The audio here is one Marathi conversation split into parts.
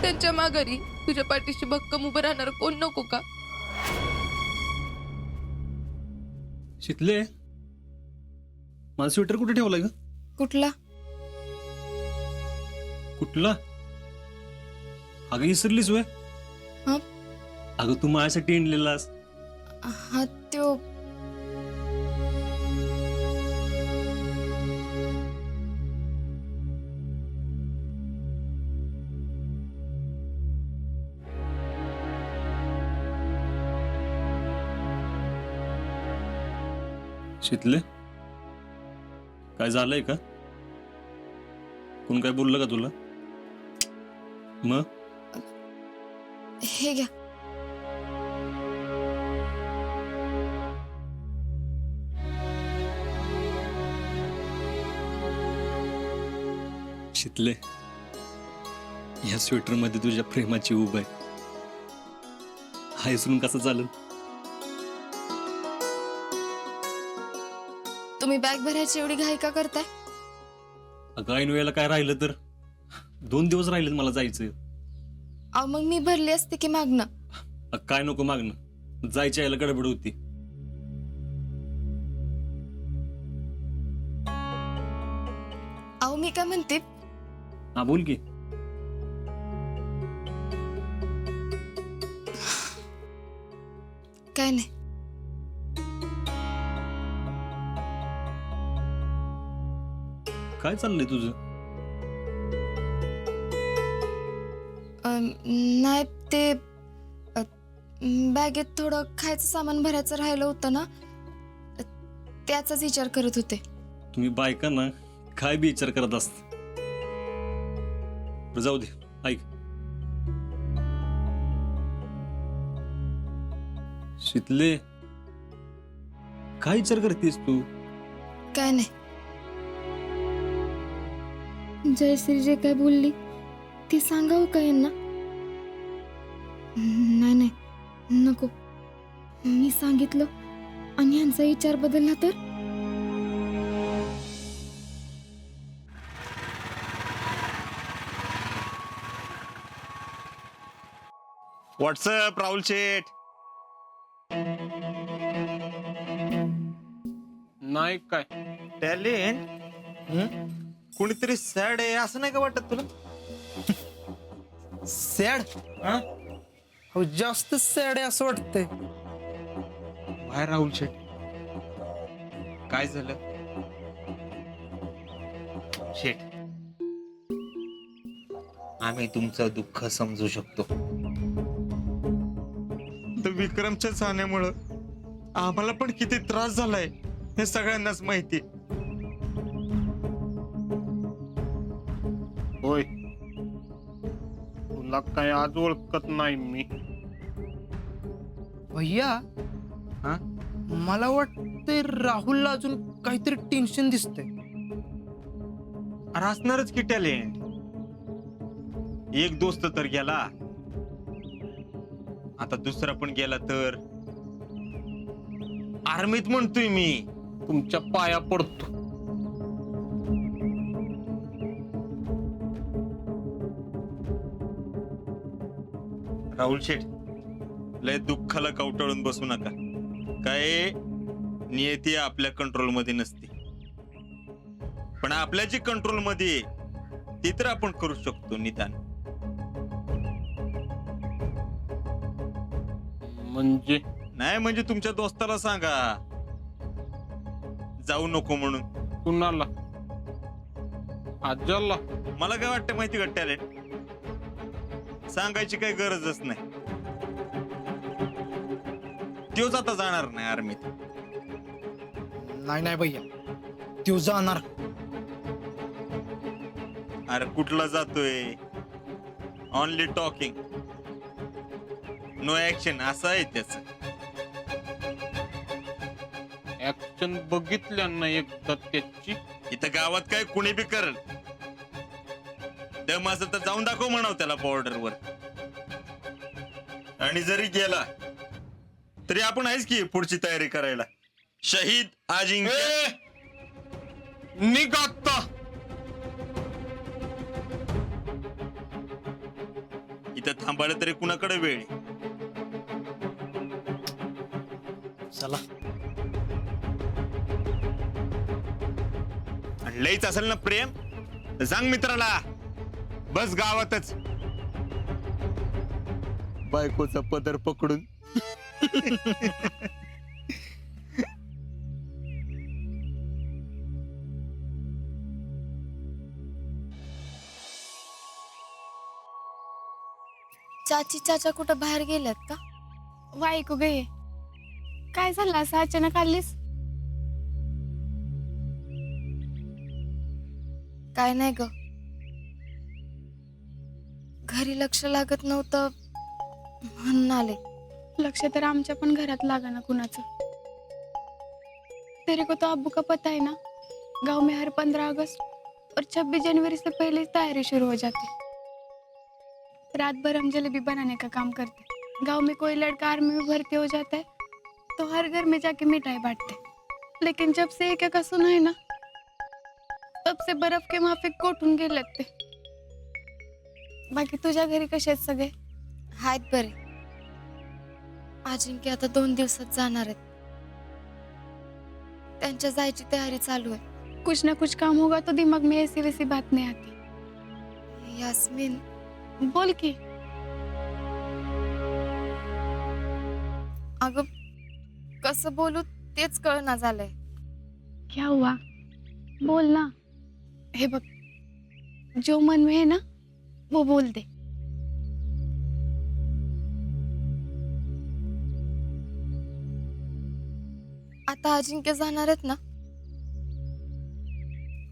त्यांच्या माघारी तुझ्या पाठीशी भक्कम उभं राहणार कोण नको का? शितले, माझा स्वेटर कुठे ठेवलाय ग? कुठला? कुठला? अगं विसरलीस वय? हा? अगं तू माझ्यासाठी आणलेलास. हा त्यो शितले, काय झालंय का? कोण काय बोललं का तुला? मग हे घ्या. शितले, या स्वेटर मध्ये तुझ्या प्रेमाची उब आहे. हा विसरून कसं चालेल? तुम्ही बॅग भरायची एवढी घाई का करताय? अगं ऐन वेळेला काय राहिलं तर? 2 दिवस राहिलेत मला जायचं. अहो मग मी भरली असते की मागणं. काय नको मागणं, जायच्या यायला गडबड होती. अहो मी काय म्हणते, हा बोल की. काय नाही. काय चाललंय तुझं? नाही ते बॅगेत थोडं खायचं सामान भरायचं राहिलं होतं ना, त्याचाच विचार करत होते. तुम्ही बायका ना काय बी विचार करत असत. जाऊ दे, ऐक. शितले, काय विचार करतेस तू? काय नाही. जयश्री जे काय बोलली ते सांगावं का यांना? नाही नाही नको. मी सांगितलं आणि यांचा विचार बदलला तर? व्हॉट्सअप राहुल शेठ. नाही काय टॅलेंट कुणीतरी सॅड आहे असं नाही का वाटत तुला? सॅड? हो जास्त सॅड आहे असं वाटतंय. बाहेर राहुल शेठ, काय झालं? शेठ, आम्ही तुमचं दुःख समजू शकतो. विक्रमच्या जाण्यामुळं आम्हाला पण किती त्रास झालाय हे सगळ्यांनाच माहिती. होय, तुला काय आज ओळखत नाही मी. भैया, हा? मला वाटतंय राहुलला अजून काहीतरी टेन्शन दिसतंय. अरे असणारच की टॅलेंट. एक दोस्त तर गेला, आता दुसरा पण गेला तर? आर्मीत म्हणतोय मी. तुमच्या पाया पडतो. राहुल शेठ, लय दुःखाला कवटाळून बसू नका. काय नियती आपल्या कंट्रोल मध्ये नसते, पण आपल्या जी कंट्रोल मध्ये ती तर आपण करू शकतो निदान. म्हणजे नाही म्हणजे तुमच्या दोस्ताला सांगा जाऊ नको म्हणून. कुणाला? आज्याला? मला काय वाटतं माहिती का टॅलेंट, सांगायची काही गरजच नाही. तोच आता जाणार नाही आर्मीत. नाही नाही भैया, तो जाणार. अरे कुठला जातोय? ओनली टॉकिंग, नो ऍक्शन असं आहे त्याच. ऍक्शन बघितल्या ना एकदा त्याची. इथं गावात काय कुणी बी करल. दम असं तर जाऊन दाखव म्हणाव त्याला बॉर्डरवर. आणि जरी गेला तरी आपण आहेच की पुढची तयारी करायला. शहीद अजिंक्य. निघ आता. इथं थांबायला तरी कुणाकडे वेळ आहे? चला. आणि लईच असेल ना प्रेम तर सांग मित्राला, बस गावातच बायकोचा पदर पकडून. चाची चाचा कुठं बाहेर गेल्यात का? वाईक गे, काय झालं असं अचानक आलीस? काय नाही ग, घरी लक्ष लागत नव्हतं म्हणून आले. लक्ष तर आमच्या पण घरात लागा ना कुणाचं. तेरे को तो अब्बू का पता है ना, गांव में हर 15 अगस्त और 26 जनवरी से पहले तैयारी शुरू हो जाती. रात भर हम जलेबी बनाने का काम करते. गांव में कोई लड़का आर्मी में भर्ती हो जाता है तो हर घर में जाके मिठाई बांटते. लेकिन जब से एक का सुना है ना, तब से बर्फ के माफिक कोठून गेलेत ते. बाकी तुझ्या घरी कसे आहेत सगळे? आहेत बरे. अजिंक्य आता 2 दिवसात जाणार आहेत. त्यांच्या जायची तयारी चालू आहे. कुछ ना कुछ काम होगा तो दिमाग में ऐसी वैसी बात नहीं आती. यास्मीन, बोल की. अगं कसं बोलू तेच कळना झालंय. क्या हुआ? बोल ना. हे बघ, जो मन में है ना वो बोल दे. आता अजिंक्य जाणार आहेत ना,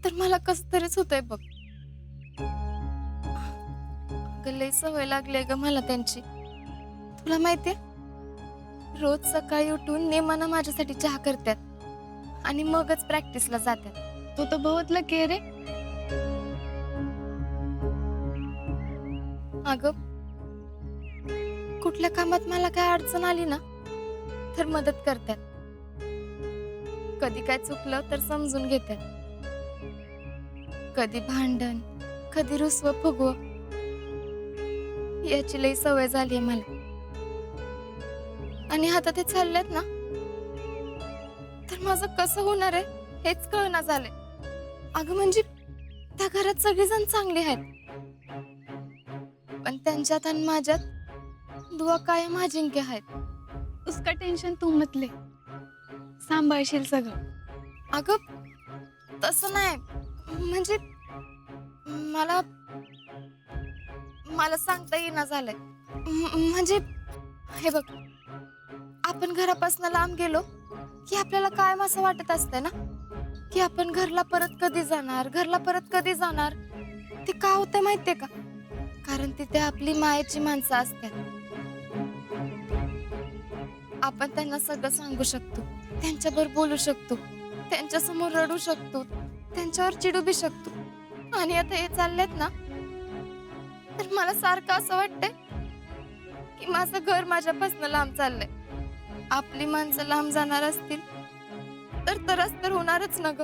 तर मला कसं तरीच होतंय बघ. अगं लई सवय लागली ग मला त्यांची. तुला माहितीये, रोज सकाळी उठून नेमानं माझ्यासाठी चहा करतात आणि मगच प्रॅक्टिसला जातात. तो तो बहुत लकी है रे. अगं कुठल्या कामात मला काय अडचण आली ना तर मदत करतात. कधी काय चुकलं तर समजून घेतात. कधी भांडण, कधी रुसव फुगव, याची लई सवय झाली आहे मला. आणि आता ते चाललेत ना, तर माझं कसं होणार आहे हेच कळना झालंय. अगं म्हणजे त्या घरात सगळेजण चांगले आहेत, पण त्यांच्यात आणि माझ्यात दुआ कायम अजिंक्य आहेत. उसका टेंशन तू मत ले, सांभाळशील सगळं. अगं तसं नाही, म्हणजे मला मला सांगता येईना झालंय. म्हणजे हे बघ, आपण घरापासून लांब गेलो की आपल्याला कायम असं वाटत असतंय ना की आपण घरला परत कधी जाणार, घरला परत कधी जाणार. ते का होतंय माहितीये का? कारण तिथे आपली मायेची माणसं असतात. आपण त्यांना सगळं सांगू शकतो, त्यांच्याबरोबर बोलू शकतो, त्यांच्या समोर रडू शकतो, त्यांच्यावर चिडू बी शकतो. आणि आता हे चाललेत ना, तर मला सारखं असं वाटतंय की माझं घर माझ्यापासून लांब चाललंय. आपली माणसं लांब जाणार असतील तर त्रास तर होणारच ना ग.